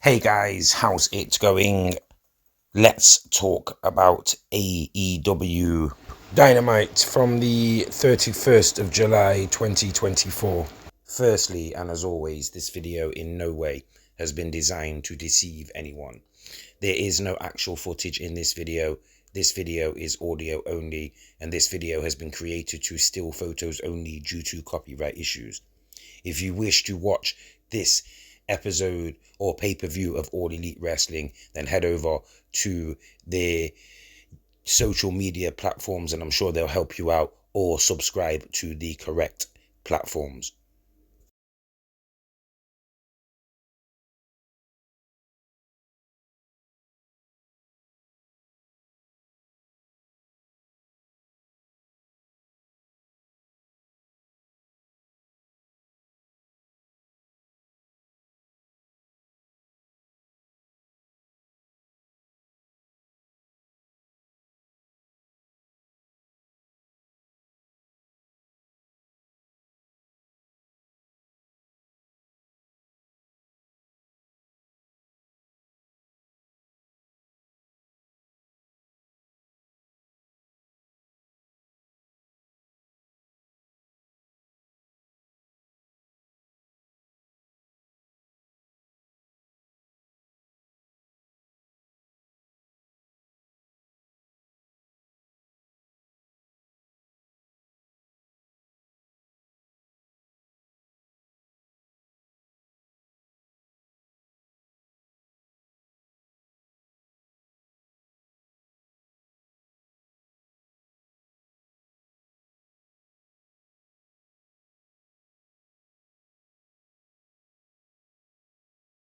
Hey guys, how's it going? Let's talk about AEW Dynamite from the 31st of July 2024. Firstly, and as always, this video in no way has been designed to deceive anyone. There is no actual footage in this video. This video is audio only, and this video has been created to still photos only due to copyright issues. If you wish to watch this episode or pay-per-view of All Elite Wrestling, then head over to their social media platforms and I'm sure they'll help you out, or subscribe to the correct platforms.